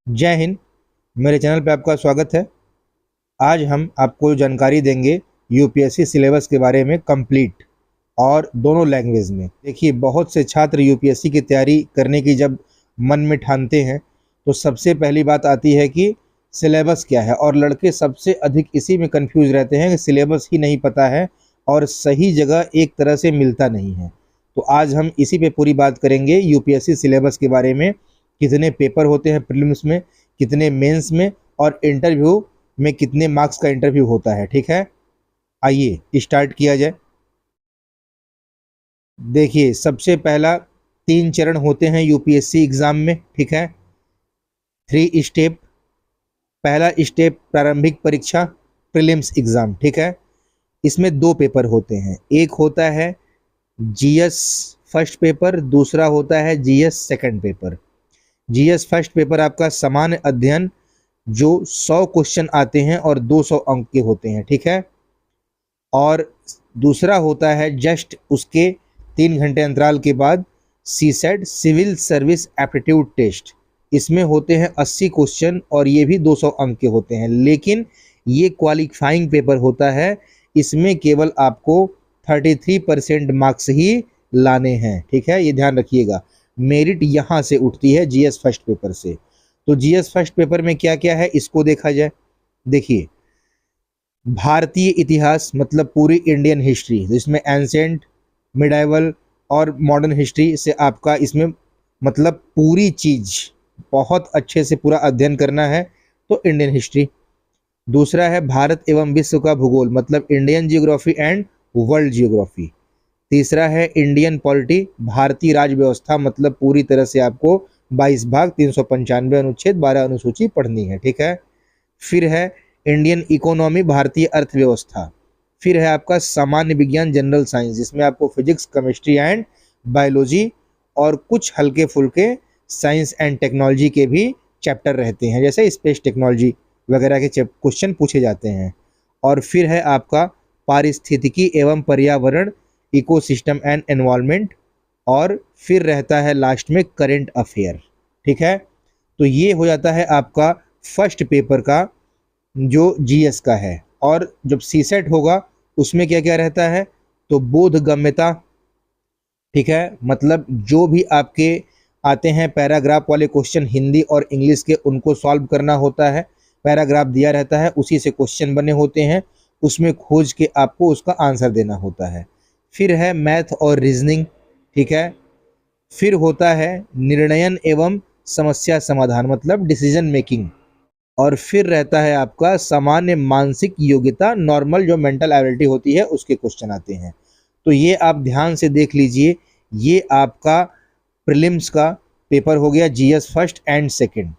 जय हिंद। मेरे चैनल पे आपका स्वागत है। आज हम आपको जानकारी देंगे यूपीएससी सिलेबस के बारे में कंप्लीट और दोनों लैंग्वेज में। देखिए, बहुत से छात्र यूपीएससी की तैयारी करने की जब मन में ठानते हैं तो सबसे पहली बात आती है कि सिलेबस क्या है, और लड़के सबसे अधिक इसी में कंफ्यूज रहते हैं कि सिलेबस ही नहीं पता है और सही जगह एक तरह से मिलता नहीं है। तो आज हम इसी पे पूरी बात करेंगे, यूपीएससी सिलेबस के बारे में। कितने पेपर होते हैं प्रीलिम्स में, कितने मेंस में, और इंटरव्यू में कितने मार्क्स का इंटरव्यू होता है। ठीक है, आइए स्टार्ट किया जाए। देखिए, सबसे पहला 3 चरण होते हैं यूपीएससी एग्जाम में। ठीक है, 3 स्टेप। पहला स्टेप प्रारंभिक परीक्षा, प्रीलिम्स एग्जाम। ठीक है, इसमें 2 पेपर होते हैं। एक होता है जीएस फर्स्ट पेपर, दूसरा होता है GS second paper. GS first paper आपका सामान्य अध्ययन, जो 100 क्वेश्चन आते हैं और 200 अंक के होते हैं। ठीक है, और दूसरा होता है जस्ट उसके 3 घंटे अंतराल के बाद CSAT civil service aptitude test. इसमें होते हैं 80 क्वेश्चन और ये भी 200 अंक के होते हैं, लेकिन ये क्वालिफाइंग पेपर होता है। इसमें केवल आपको 33% मार्क्स ही लाने हैं। ठीक है, ये ध्यान रखिएगा। मेरिट यहाँ से उठती है जीएस फर्स्ट पेपर से। तो जीएस फर्स्ट पेपर में क्या क्या है इसको देखा जाए। देखिए, भारतीय इतिहास मतलब पूरी इंडियन हिस्ट्री, जिसमें एंसेंट, मिडाइवल और मॉडर्न हिस्ट्री से आपका इसमें मतलब पूरी चीज बहुत अच्छे से पूरा अध्ययन करना है, तो इंडियन हिस्ट्री। दूसरा है भारत एवं विश्व का भूगोल मतलब Indian geography and world geography. तीसरा है इंडियन पॉलिटी, भारतीय राज व्यवस्था मतलब पूरी तरह से आपको 22 भाग 395 अनुच्छेद 12 अनुसूची पढ़नी है। ठीक है, फिर है इंडियन इकोनॉमी, भारतीय अर्थव्यवस्था। फिर है आपका सामान्य विज्ञान जनरल साइंस, जिसमें आपको फिजिक्स, केमिस्ट्री एंड बायोलॉजी और कुछ हल्के फुल्के साइंस एंड टेक्नोलॉजी के भी चैप्टर रहते हैं, जैसे स्पेस टेक्नोलॉजी वगैरह के क्वेश्चन पूछे जाते हैं। और फिर है आपका पारिस्थितिकी एवं पर्यावरण, इकोसिस्टम एंड एनवायरनमेंट। और फिर रहता है लास्ट में करंट अफेयर। ठीक है, तो ये हो जाता है आपका फर्स्ट पेपर का जो जीएस का है। और जब सीसेट होगा उसमें क्या क्या रहता है, तो बोधगम्यता। ठीक है, मतलब जो भी आपके आते हैं पैराग्राफ वाले क्वेश्चन हिंदी और इंग्लिश के, उनको सॉल्व करना होता है। पैराग्राफ दिया रहता है, उसी से क्वेश्चन बने होते हैं, उसमें खोज के आपको उसका आंसर देना होता है। फिर है मैथ और रीजनिंग। ठीक है, फिर होता है निर्णयन एवं समस्या समाधान मतलब डिसीजन मेकिंग। और फिर रहता है आपका सामान्य मानसिक योग्यता, नॉर्मल जो मेंटल एबिलिटी होती है उसके क्वेश्चन आते हैं। तो ये आप ध्यान से देख लीजिए, ये आपका प्रीलिम्स का पेपर हो गया, जीएस फर्स्ट एंड सेकंड।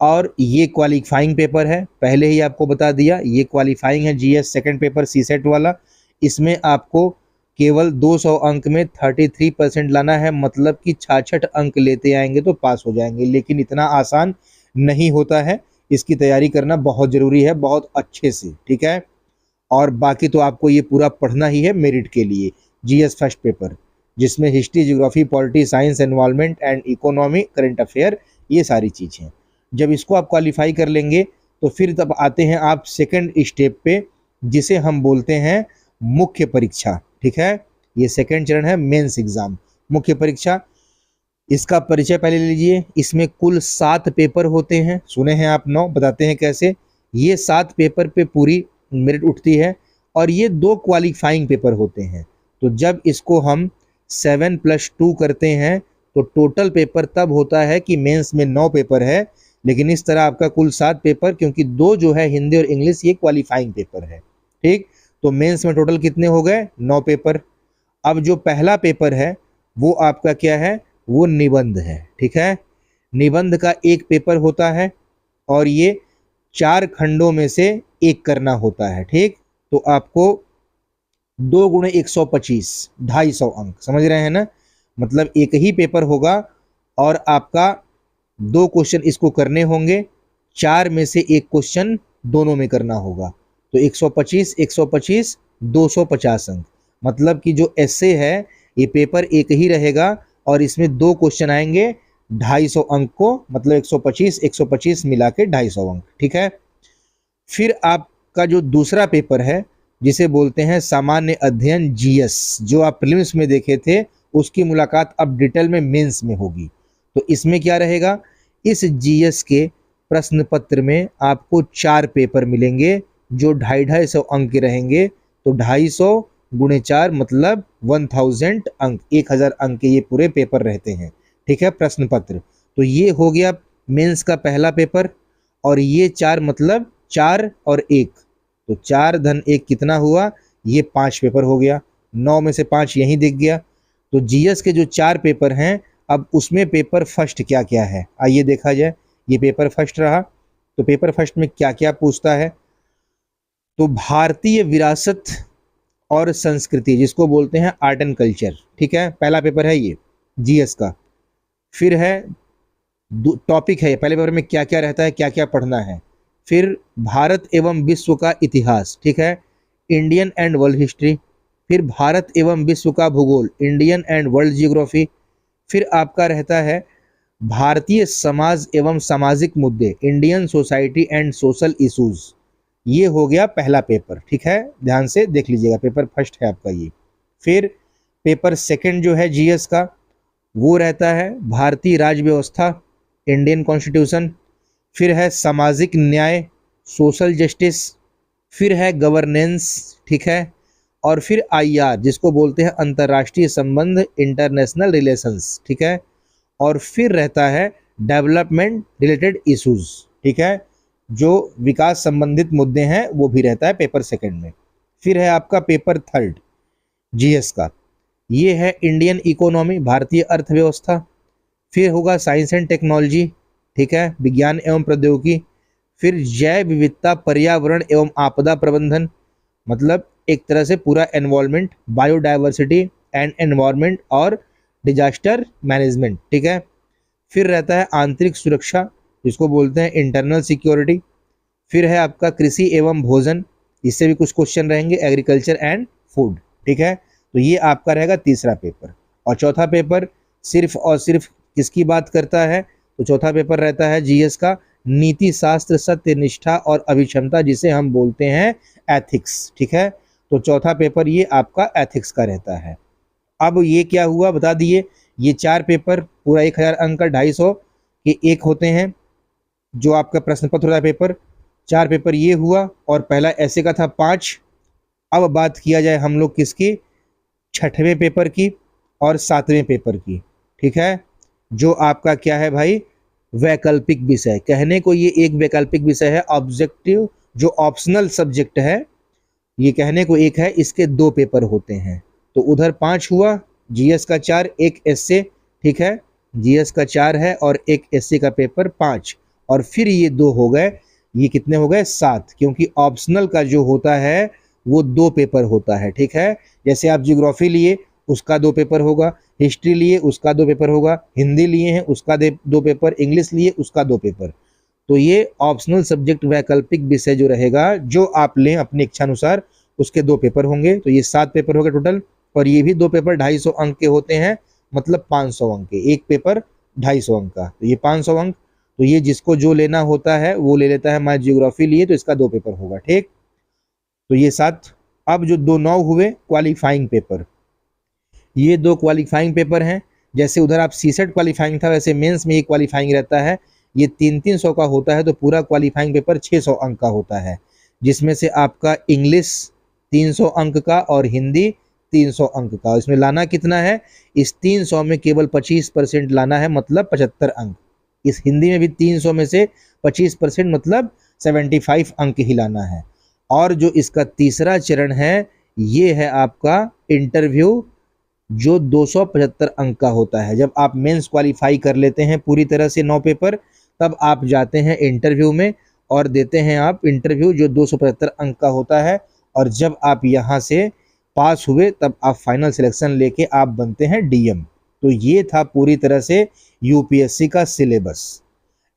और ये क्वालिफाइंग पेपर है, पहले ही आपको बता दिया, ये क्वालिफाइंग है जीएस सेकंड पेपर सीसेट वाला। इसमें आपको केवल 200 अंक में 33% लाना है, मतलब कि 66 अंक लेते आएंगे तो पास हो जाएंगे। लेकिन इतना आसान नहीं होता है, इसकी तैयारी करना बहुत ज़रूरी है, बहुत अच्छे से। ठीक है, और बाकी तो आपको ये पूरा पढ़ना ही है मेरिट के लिए। जीएस फर्स्ट पेपर, जिसमें history, geography, polity, science, environment and economy, current affair, ये सारी चीज़ें। जब इसको आप क्वालिफाई कर लेंगे तो फिर तब आते हैं आप सेकंड स्टेप पे, जिसे हम बोलते हैं मुख्य परीक्षा। ठीक है, ये सेकंड चरण है, मेंस एग्जाम, मुख्य परीक्षा। इसका परिचय पहले लीजिए। इसमें कुल 7 पेपर होते हैं, सुने हैं आप 9, बताते हैं कैसे। ये 7 पेपर पे पूरी मेरिट उठती है, और ये 2 क्वालिफाइंग पेपर होते हैं। तो जब इसको हम 7+2 करते हैं तो टोटल पेपर तब होता है कि मेंस में 9 पेपर है, लेकिन इस तरह आपका कुल 7 पेपर, क्योंकि 2 जो है हिंदी और इंग्लिश, ये क्वालिफाइंग पेपर है। ठीक, तो मेंस में टोटल कितने हो गए, 9 पेपर। अब जो पहला पेपर है वो आपका क्या है, वो निबंध है। ठीक है, निबंध का एक पेपर होता है और ये 4 खंडों में से एक करना होता है। ठीक, तो आपको 2 × 125 250 अंक, समझ रहे हैं ना। मतलब एक ही पेपर होगा और आपका 2 क्वेश्चन इसको करने होंगे, 4 में से एक क्वेश्चन दोनों में करना होगा। तो 125 125 250 अंक, मतलब कि जो एस्से है ये पेपर एक ही रहेगा और इसमें 2 क्वेश्चन आएंगे 250 अंक को, मतलब 125 मिला के 250 अंक, ठीक है। फिर आपका जो दूसरा पेपर है जिसे बोलते हैं सामान्य अध्ययन जीएस, जो आप प्रीलिम्स में देखे थे उसकी मुलाकात अब डिटेल में मेंस में होगी। तो इसमें क्या रहेगा, इस जीएस के प्रश्न पत्र में आपको 4 पेपर मिलेंगे जो 250 अंक के रहेंगे। तो 250 गुणे 4 मतलब 1000 अंक, 1000 अंक के ये पूरे पेपर रहते हैं, ठीक है, प्रश्न पत्र। तो ये हो गया मेंस का पहला पेपर। और ये 4 मतलब 4 और 1, तो 4 धन 1 कितना हुआ, ये 5 पेपर हो गया। 9 में से 5 यहीं दिख गया। तो जीएस के जो 4 पेपर हैं, अब उसमें पेपर फर्स्ट क्या क्या है आइए देखा जाए। ये पेपर फर्स्ट रहा, तो पेपर फर्स्ट में क्या क्या पूछता है, तो भारतीय विरासत और संस्कृति, जिसको बोलते हैं आर्ट एंड कल्चर, ठीक है, पहला पेपर है ये जीएस का। फिर है टॉपिक है पहले पेपर में क्या क्या रहता है, क्या क्या पढ़ना है। फिर भारत एवं विश्व का इतिहास, ठीक है, इंडियन एंड वर्ल्ड हिस्ट्री। फिर भारत एवं विश्व का भूगोल, इंडियन एंड वर्ल्ड जियोग्राफी। फिर आपका रहता है भारतीय समाज एवं सामाजिक मुद्दे, Indian society and social issues. ये हो गया पहला पेपर, ठीक है, ध्यान से देख लीजिएगा, पेपर फर्स्ट है आपका ये। फिर पेपर सेकंड जो है जीएस का, वो रहता है भारतीय राज्य व्यवस्था, इंडियन कॉन्स्टिट्यूशन। फिर है सामाजिक न्याय, सोशल जस्टिस। फिर है गवर्नेंस, ठीक है, और फिर आईआर, जिसको बोलते हैं अंतर्राष्ट्रीय संबंध, इंटरनेशनल रिलेशंस, ठीक है। और फिर रहता है डेवलपमेंट रिलेटेड इश्यूज, ठीक है, जो विकास संबंधित मुद्दे हैं वो भी रहता है पेपर सेकंड में। फिर है आपका पेपर थर्ड जीएस का, ये है इंडियन इकोनॉमी, भारतीय अर्थव्यवस्था। फिर होगा साइंस एंड टेक्नोलॉजी, ठीक है, विज्ञान एवं प्रौद्योगिकी। फिर जैव विविधता, पर्यावरण एवं आपदा प्रबंधन, मतलब एक तरह से पूरा एनवायरमेंट, बायोडाइवर्सिटी एंड एनवायरमेंट और डिजास्टर मैनेजमेंट, ठीक है। फिर रहता है आंतरिक सुरक्षा, जिसको बोलते हैं इंटरनल सिक्योरिटी। फिर है आपका कृषि एवं भोजन, इससे भी कुछ क्वेश्चन रहेंगे, एग्रीकल्चर एंड फूड, ठीक है। तो ये आपका रहेगा तीसरा पेपर। और चौथा पेपर सिर्फ और सिर्फ किसकी बात करता है, तो चौथा पेपर रहता है जीएस का नीति शास्त्र, सत्य निष्ठा और अभिक्षमता, जिसे हम बोलते हैं एथिक्स, ठीक है। तो चौथा पेपर ये आपका एथिक्स का रहता है। अब ये क्या हुआ बता दिए, ये 4 पेपर पूरा 1000 अंक का 250 के एक होते हैं, जो आपका प्रश्न पत्र होता है पेपर। 4 पेपर ये हुआ, और पहला ऐसे का था 5। अब बात किया जाए हम लोग किसकी, 6वें पेपर की और 7वें पेपर की, ठीक है, जो आपका क्या है भाई, वैकल्पिक विषय। कहने को ये एक वैकल्पिक विषय है, ऑब्जेक्टिव जो ऑप्शनल सब्जेक्ट है, ये कहने को एक है, इसके 2 पेपर होते हैं। तो उधर 5 हुआ, जीएस का 4, एक एसए, ठीक है, जीएस का 4 है और एक एसए का पेपर 5, और फिर ये 2 हो गए, ये कितने हो गए 7, क्योंकि ऑप्शनल का जो होता है वो 2 पेपर होता है, ठीक है। जैसे आप ज्योग्राफी लिए उसका 2 पेपर होगा, हिस्ट्री लिए उसका 2 पेपर होगा, हिंदी लिए हैं उसका 2 पेपर, इंग्लिश लिए उसका 2 पेपर। तो ये ऑप्शनल सब्जेक्ट वैकल्पिक विषय जो रहेगा, जो आप लें अपनी इच्छा अनुसार, उसके 2 पेपर होंगे। तो ये 7 पेपर हो गए टोटल, और ये भी 2 पेपर 250 अंक के होते हैं, मतलब 500 अंक के, एक पेपर 250 अंक का, तो ये 500 अंक। तो ये जिसको जो लेना होता है वो ले लेता है। मैं ज्योग्राफी लिए तो इसका 2 पेपर होगा, ठीक। तो ये 7। अब जो 2 9 हुए क्वालिफाइंग पेपर, ये 2 क्वालिफाइंग पेपर हैं। जैसे उधर आप सीसेट क्वालिफाइंग था, वैसे मेंस में ये क्वालिफाइंग रहता है। ये 300 का होता है, तो पूरा क्वालिफाइंग पेपर 600 अंक का होता है, जिसमें से आपका इंग्लिश 300 अंक का और हिंदी 300 अंक का। इसमें लाना कितना है, इस 300 में केवल 25% लाना है, मतलब 75 अंक। इस हिंदी में भी 300 में से 25% मतलब 75 अंक ही लाना है। और जो इसका तीसरा चरण है, ये है आपका इंटरव्यू, जो 275 अंक का होता है। जब आप मेंस क्वालिफाई कर लेते हैं पूरी तरह से 9 पेपर, तब आप जाते हैं इंटरव्यू में और देते हैं आप इंटरव्यू, जो 275 अंक का होता है। और जब आप यहाँ से पास हुए, तब आप फाइनल सिलेक्शन लेके आप बनते हैं डीएम। तो ये था पूरी तरह से यूपीएससी का सिलेबस।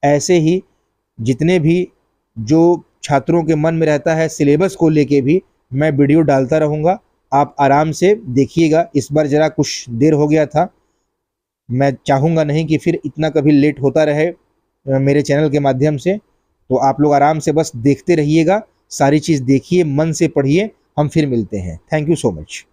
ऐसे ही जितने भी जो छात्रों के मन में रहता है सिलेबस को लेके भी मैं वीडियो डालता रहूँगा, आप आराम से देखिएगा। इस बार ज़रा कुछ देर हो गया था, मैं चाहूँगा नहीं कि फिर इतना कभी लेट होता रहे मेरे चैनल के माध्यम से। तो आप लोग आराम से बस देखते रहिएगा, सारी चीज़ देखिए, मन से पढ़िए। हम फिर मिलते हैं। Thank you so much.